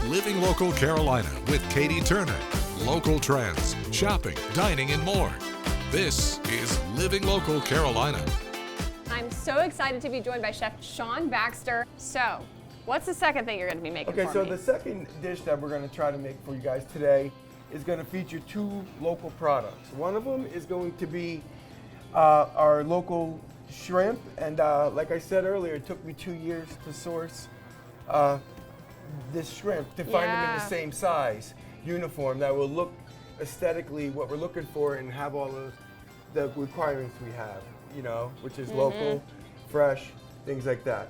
Living Local Carolina with Katie Turner. Local trends, shopping, dining, and more. This is Living Local Carolina. I'm so excited to be joined by Chef Sean Baxter. So, what's the second thing you're going to be making for me? Okay, so the second dish that we're going to try to make for you guys today is going to feature two local products. One of them is going to be our local shrimp, and like I said earlier, it took me 2 years to source this shrimp to find them in the same size, uniform, that will look aesthetically what we're looking for and have all of the requirements we have, you know, which is local, fresh, things like that.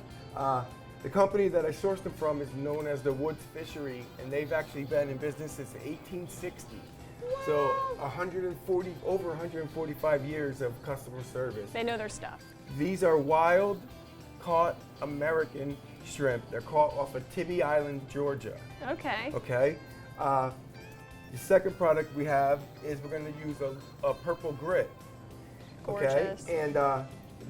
The company that I sourced them from is known as the Woods Fishery, and they've actually been in business since 1860. Wow. So over 145 years of customer service. They know their stuff. These are wild caught American shrimp. They're caught off of Tybee Island, Georgia. Okay. Okay. The second product we have is we're going to use a purple grit. Gorgeous. Okay. And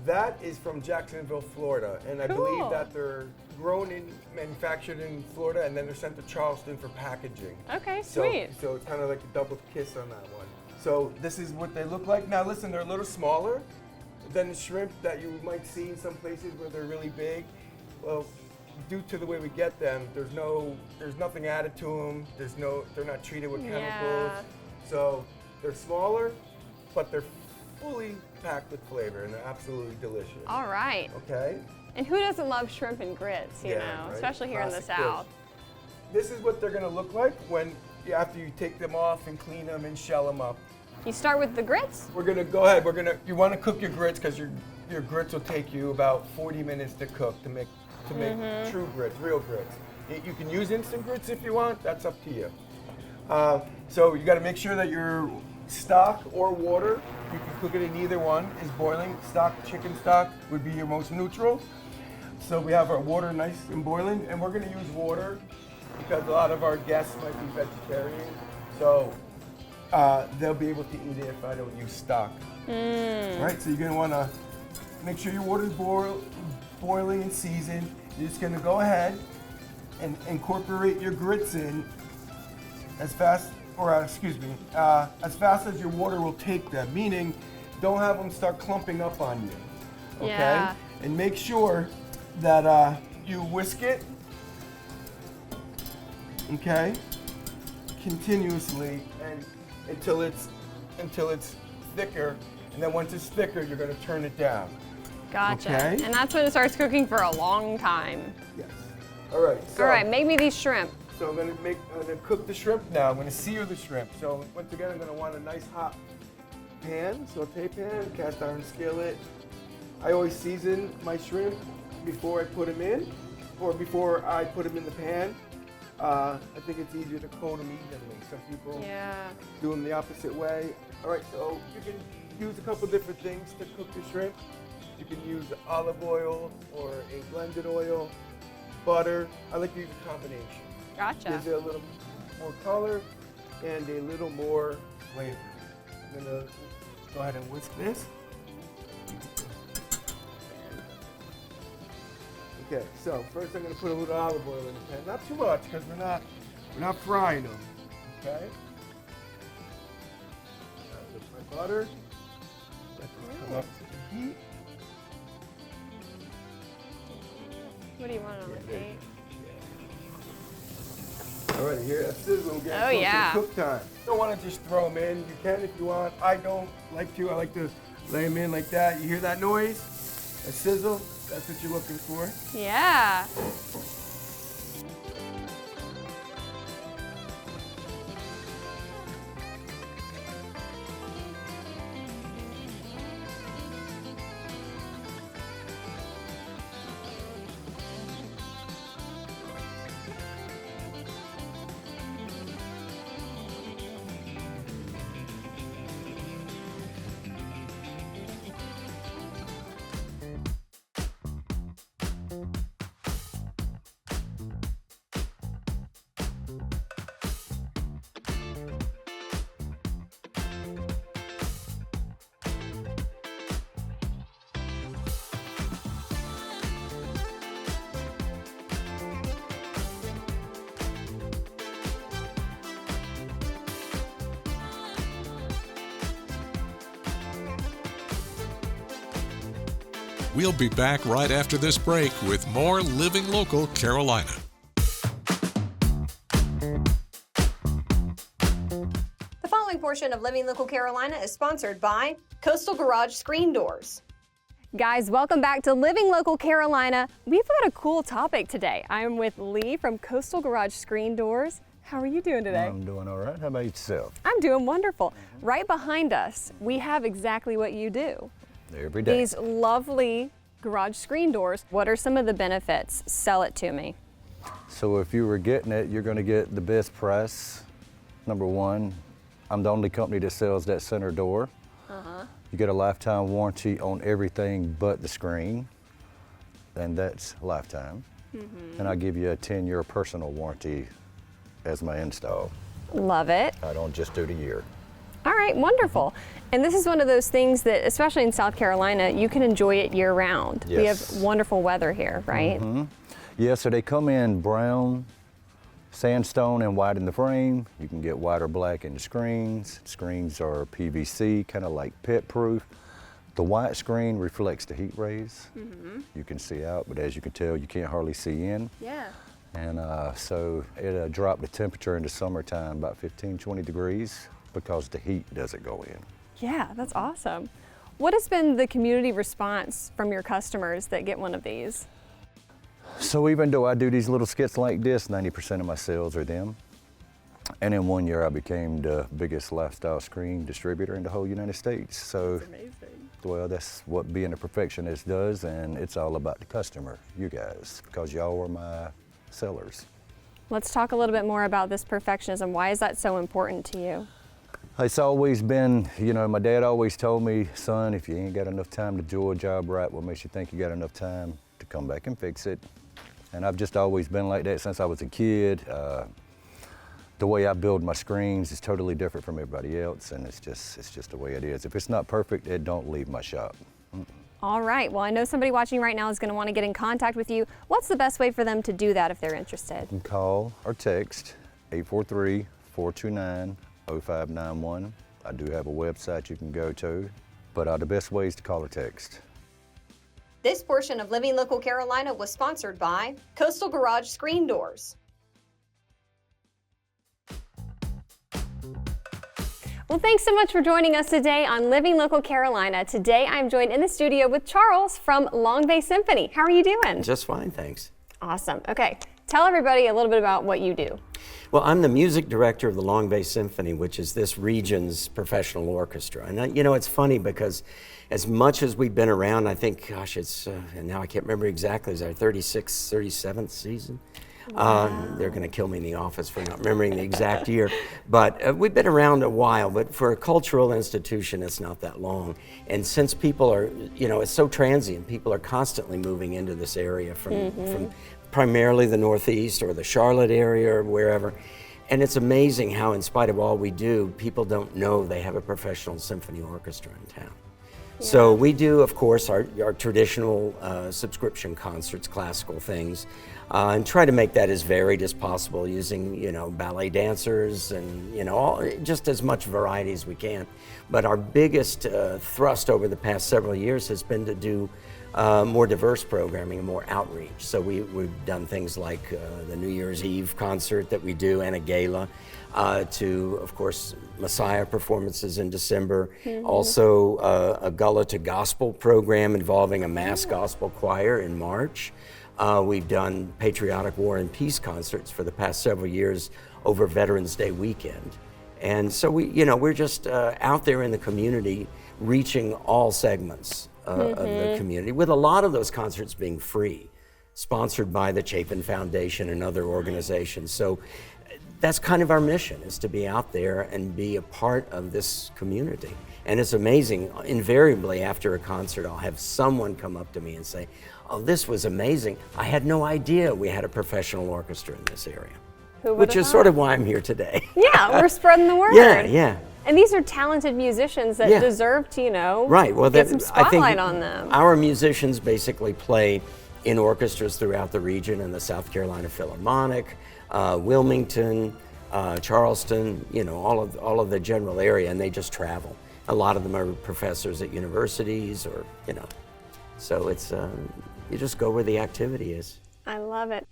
that is from Jacksonville, Florida, and I believe that they're grown and manufactured in Florida, and then they're sent to Charleston for packaging. Okay, sweet. So it's kind of like a double kiss on that one. So this is what they look like. Now listen, they're a little smaller than the shrimp that you might see in some places where they're really big. Well, due to the way we get them, there's nothing added to them. They're not treated with chemicals. So they're smaller, but they're fully packed with flavor, and they're absolutely delicious. All right. Okay. And who doesn't love shrimp and grits, you know, right? especially here in the Classic South. dish. This is what they're gonna look like after you take them off and clean them and shell them up. You start with the grits? We're gonna go ahead. You want to cook your grits because your grits will take you about 40 minutes to cook to make true grits, real grits. You can use instant grits if you want. That's up to you. So you got to make sure that your stock or water, you can cook it in either one, is boiling. Chicken stock would be your most neutral. So we have our water nice and boiling, and we're gonna use water because a lot of our guests might be vegetarian. So they'll be able to eat it if I don't use stock. All right, so you're gonna wanna make sure your water's boiling and seasoned. You're just gonna go ahead and incorporate your grits in as fast as your water will take them, meaning don't have them start clumping up on you, okay? Yeah. And make sure that you whisk it, okay, continuously and until it's thicker, and then once it's thicker, you're gonna turn it down. Gotcha. Okay. And that's when it starts cooking for a long time. Yes. All right. So, All right, make me these shrimp. So I'm gonna cook the shrimp now. I'm gonna sear the shrimp. So once again, I'm gonna want a nice hot pan, saute pan, cast iron skillet. I always season my shrimp before I put them in, or before I put them in the pan. I think it's easier to coat them evenly. Some people do them the opposite way. All right, so you can use a couple different things to cook the shrimp. You can use olive oil or a blended oil, butter. I like to use a combination. Gotcha. Gives it a little more color and a little more flavor. I'm gonna go ahead and whisk this. Okay, so first I'm gonna put a little olive oil in the pan. Not too much, because we're not frying them. Okay. With my butter. Let this come up to the heat. What do you want on the plate? All right, here that sizzle. We're getting close to cook time. You don't want to just throw them in. You can if you want. I don't like to. I like to lay them in like that. You hear that noise? That sizzle? That's what you're looking for. Yeah. We'll be back right after this break with more Living Local Carolina. The following portion of Living Local Carolina is sponsored by Coastal Garage Screen Doors. Guys, welcome back to Living Local Carolina. We've got a cool topic today. I'm with Lee from Coastal Garage Screen Doors. How are you doing today? I'm doing all right. How about yourself? I'm doing wonderful. Right behind us, we have exactly what you do. Every day. These lovely garage screen doors. What are some of the benefits? Sell it to me. So if you were getting it, you're going to get the best price. Number one, I'm the only company that sells that center door. You get a lifetime warranty on everything but the screen, and that's lifetime. And I give you a 10-year personal warranty as my install. Love it. I don't just do the year. All right, wonderful. And this is one of those things that, especially in South Carolina, you can enjoy it year round. Yes. We have wonderful weather here, right? Yeah, so they come in brown, sandstone, and white in the frame. You can get white or black in the screens. Screens are PVC, kind of like pet proof. The white screen reflects the heat rays. You can see out, but as you can tell, you can't hardly see in. Yeah. And so it'll drop the temperature in the summertime about 15, 20 degrees because the heat doesn't go in. Yeah, that's awesome. What has been the community response from your customers that get one of these? So even though I do these little skits like this, 90% of my sales are them. And in 1 year, I became the biggest lifestyle screen distributor in the whole United States. So, That's amazing. well, that's what being a perfectionist does, and it's all about the customer, you guys, because y'all are my sellers. Let's talk a little bit more about this perfectionism. Why is that so important to you? It's always been, you know, my dad always told me, son, if you ain't got enough time to do a job right, what makes you think you got enough time to come back and fix it? And I've just always been like that since I was a kid. The way I build my screens is totally different from everybody else, and it's just the way it is. If it's not perfect, it don't leave my shop. All right, well, I know somebody watching right now is going to want to get in contact with you. What's the best way for them to do that if they're interested? You can call or text 843-429-0591. I do have a website you can go to, but the best way is to call or text. This portion of Living Local Carolina was sponsored by Coastal Garage Screen Doors. Well, thanks so much for joining us today on Living Local Carolina. Today I'm joined in the studio with Charles from Long Bay Symphony. How are you doing? Just fine, thanks. Awesome. Okay, tell everybody a little bit about what you do. Well, I'm the music director of the Long Bay Symphony, which is this region's professional orchestra. And you know, it's funny because as much as we've been around, I think, gosh, it's, and now I can't remember exactly, it's our 36th, 37th season. Wow. They're going to kill me in the office for not remembering the exact year. But we've been around a while, but for a cultural institution, it's not that long. And since people are, you know, it's so transient, people are constantly moving into this area from primarily the Northeast or the Charlotte area or wherever. And it's amazing how, in spite of all we do, people don't know they have a professional symphony orchestra in town. Yeah. So we do, of course, our traditional subscription concerts, classical things, and try to make that as varied as possible using, you know, ballet dancers and, you know, just as much variety as we can. But our biggest thrust over the past several years has been to do more diverse programming and more outreach. So we've done things like the New Year's Eve concert that we do and a gala, to, of course, Messiah performances in December. Also a Gullah to Gospel program involving a mass gospel choir in March. We've done patriotic war and peace concerts for the past several years over Veterans Day weekend. And so we're just out there in the community reaching all segments of the community, with a lot of those concerts being free, sponsored by the Chapin Foundation and other organizations. So that's kind of our mission, is to be out there and be a part of this community. And it's amazing, invariably after a concert, I'll have someone come up to me and say, "Oh, this was amazing. I had no idea we had a professional orchestra in this area." Which is sort of why I'm here today. Yeah, we're spreading the word. Yeah. And these are talented musicians that deserve to, get some spotlight on them. Our musicians basically play in orchestras throughout the region, in the South Carolina Philharmonic, Wilmington, Charleston, all of the general area, and they just travel. A lot of them are professors at universities or, So it's, you just go where the activity is. I love it.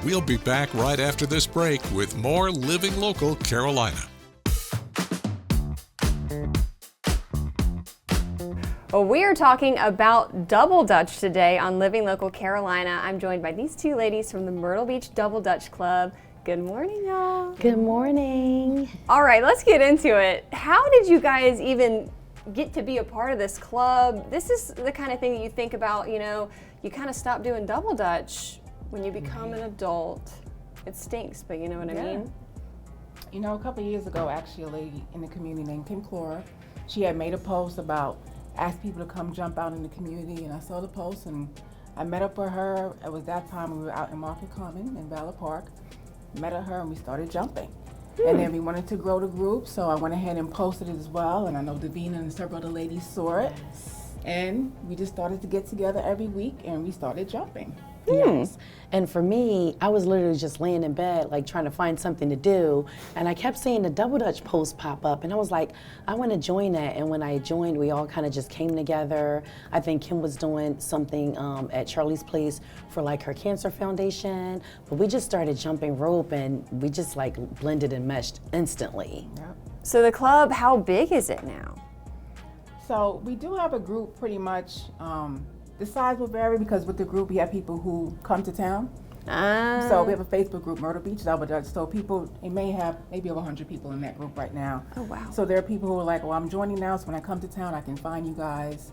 We'll be back right after this break with more Living Local Carolina. Well, we are talking about Double Dutch today on Living Local Carolina. I'm joined by these two ladies from the Myrtle Beach Double Dutch Club. Good morning, y'all. Good morning. All right, let's get into it. How did you guys even get to be a part of this club? This is the kind of thing that you think about, you know, you kind of stop doing Double Dutch when you become an adult. It stinks, but you know what I mean? You know, a couple of years ago, actually, a lady in the community named Kim Clora, she had made a post about ask people to come jump out in the community, and I saw the post and I met up with her. It was that time we were out in Market Common in Valor Park. Met her and we started jumping. And then we wanted to grow the group, so I went ahead and posted it as well, and I know Davina and several other ladies saw it. And we just started to get together every week and we started jumping. Yes. And for me, I was literally just laying in bed, like trying to find something to do. And I kept seeing the Double Dutch post pop up. And I was like, I want to join that. And when I joined, we all kind of just came together. I think Kim was doing something at Charlie's Place for like her cancer foundation. But we just started jumping rope and we just like blended and meshed instantly. Yep. So the club, how big is it now? So we do have a group pretty much. The size will vary because with the group we have people who come to town. So we have a Facebook group, Myrtle Beach Double Dutch. So people, it may have maybe over 100 people in that group right now. Oh, wow. So there are people who are like, well, I'm joining now, so when I come to town, I can find you guys.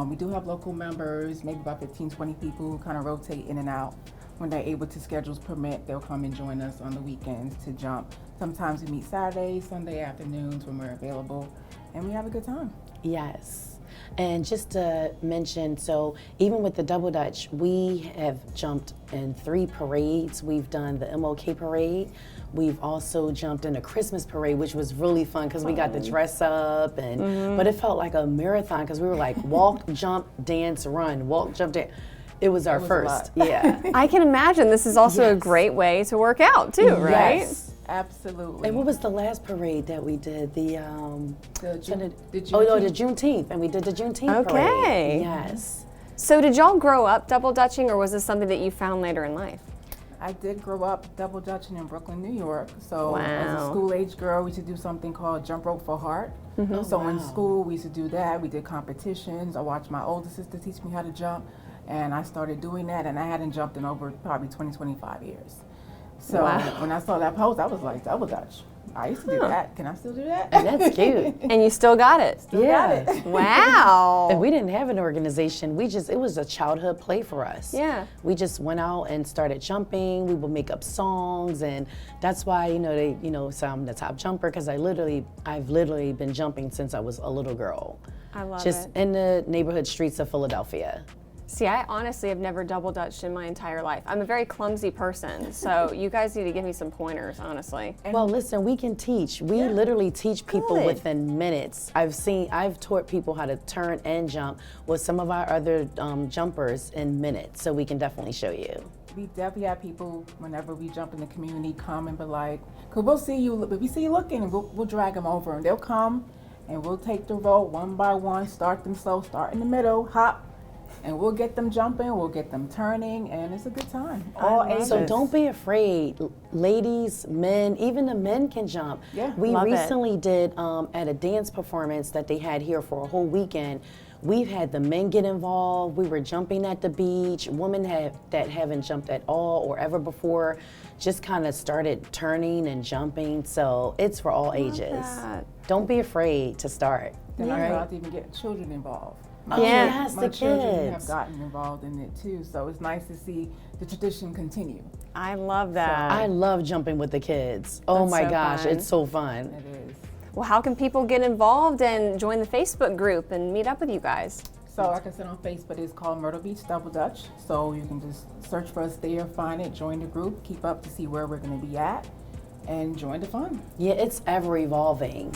We do have local members, maybe about 15, 20 people who kind of rotate in and out. When they're able to, schedules permit, they'll come and join us on the weekends to jump. Sometimes we meet Saturdays, Sunday afternoons when we're available, and we have a good time. Yes. And just to mention, so even with the Double Dutch, we have jumped in 3 parades. We've done the MLK parade. We've also jumped in a Christmas parade, which was really fun because we got to dress up, and but it felt like a marathon because we were like walk, jump, dance, run, walk, jump, dance. It was our first. Yeah. I can imagine this is also a great way to work out too, right? Yes, absolutely. And what was the last parade that we did? The Juneteenth. Juneteenth, and we did the Juneteenth Okay. parade. Yes. So did y'all grow up double dutching, or was this something that you found later in life? I did grow up double dutching in Brooklyn, New York. So as a Wow. school-age girl, we used to do something called Jump Rope for Heart. So in school, we used to do that. We did competitions. I watched my older sister teach me how to jump, and I started doing that, and I hadn't jumped in over probably 20, 25 years. So when I saw that post, I was like, Double Dutch. I used to do that. Can I still do that? That's cute. And you still got it? Still got it. Wow. And we didn't have an organization. It was a childhood play for us. Yeah. We just went out and started jumping. We would make up songs, and that's why, so I'm the top jumper because I've literally been jumping since I was a little girl. I love Just it. in the neighborhood streets of Philadelphia. See, I honestly have never double dutched in my entire life. I'm a very clumsy person, so you guys need to give me some pointers, honestly. Well, listen, we can teach. We literally teach people Good. within minutes. I've taught people how to turn and jump with some of our other jumpers in minutes, so we can definitely show you. We definitely have people, whenever we jump in the community, come and be like, because we'll see you, if we see you looking, and we'll drag them over, and they'll come, and we'll take the rope one by one, start them slow, start in the middle, hop, and we'll get them jumping, we'll get them turning, and it's a good time. All ages. So don't be afraid. Ladies, men, even the men can jump. Yeah. We Love it. recently did at a dance performance that they had here for a whole weekend. We've had the men get involved. We were jumping at the beach. Women that haven't jumped at all or ever before just kind of started turning and jumping. So it's for all ages. that. Don't be afraid to start. Then I'm All right? about to even get children involved. Oh, Yeah. yes, My the children have kids. gotten involved in it too, so it's nice to see the tradition continue. I love that. I love jumping with the kids. Oh That's my so gosh, fun. it's so fun. It is. Well, how can people get involved and join the Facebook group and meet up with you guys? So like I said on Facebook, it's called Myrtle Beach Double Dutch. So you can just search for us there, find it, join the group, keep up to see where we're going to be at, and join the fun. Yeah, it's ever evolving.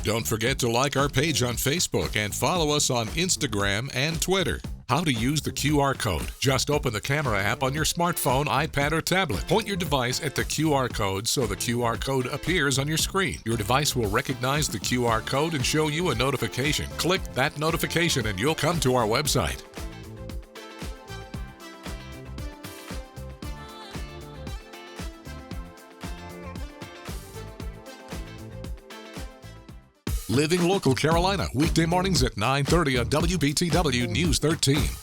Don't forget to like our page on Facebook and follow us on Instagram and Twitter. How to use the QR code. Just open the camera app on your smartphone, iPad, or tablet. Point your device at the QR code so the QR code appears on your screen. Your device will recognize the QR code and show you a notification. Click that notification and you'll come to our website. Living Local Carolina, weekday mornings at 9:30 on WBTW News 13.